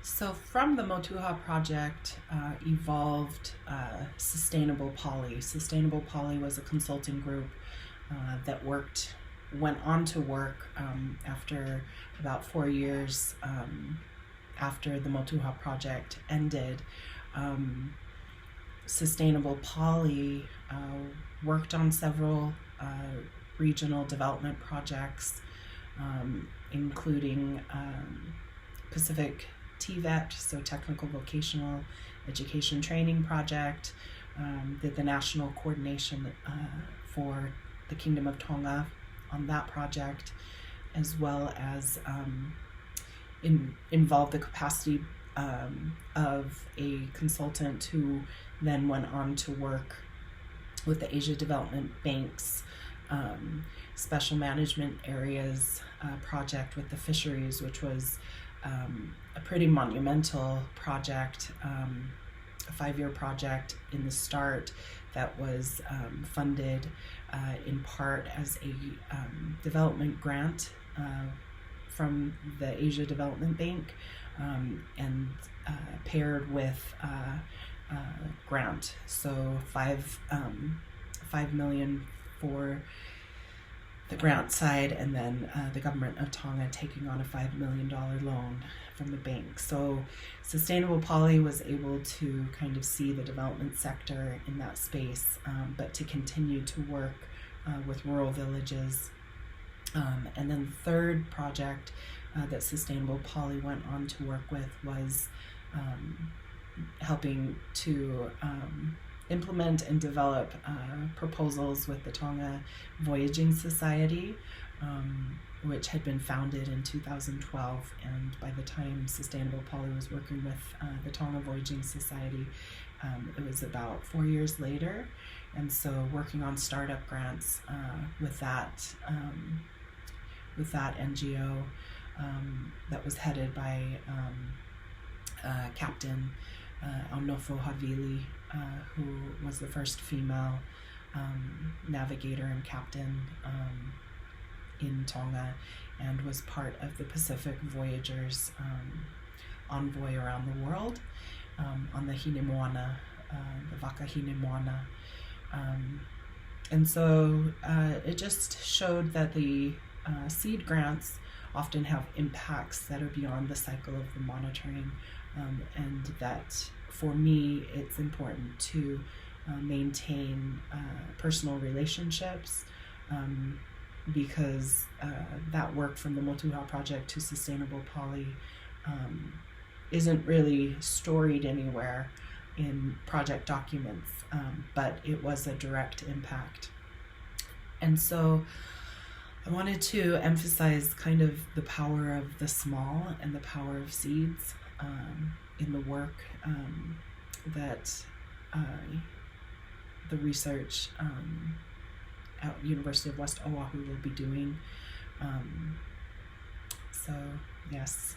So from the Motuha project evolved Sustainable Poly. Sustainable Poly was a consulting group that went on to work after about 4 years after the Motuha project ended. Sustainable Poly worked on several regional development projects, including Pacific TVET, so Technical Vocational Education Training Project, did the national coordination for the Kingdom of Tonga on that project, as well as involved the capacity of a consultant who then went on to work with the Asia Development Bank's Special Management Areas project with the fisheries, which was a pretty monumental project, a 5-year project in the start that was funded in part as a development grant from the Asia Development Bank and paired with grant. So $5 million for the grant side, and then the government of Tonga taking on a $5 million loan from the bank. So Sustainable Poly was able to kind of see the development sector in that space, but to continue to work with rural villages. And then the third project that Sustainable Poly went on to work with was helping to implement and develop proposals with the Tonga Voyaging Society, which had been founded in 2012. And by the time Sustainable Poly was working with the Tonga Voyaging Society, it was about 4 years later. And so working on startup grants with that NGO that was headed by Captain Aunofo Havili, who was the first female navigator and captain in Tonga, and was part of the Pacific Voyagers envoy around the world on the Hinemoana, the Waka Hinemoana. And so it just showed that the seed grants often have impacts that are beyond the cycle of the monitoring, and that for me it's important to maintain personal relationships, because that work from the Motuha project to Sustainable Poly isn't really storied anywhere in project documents, but it was a direct impact. And so I wanted to emphasize kind of the power of the small and the power of seeds in the work that the research at University of West Oahu will be doing. So yes.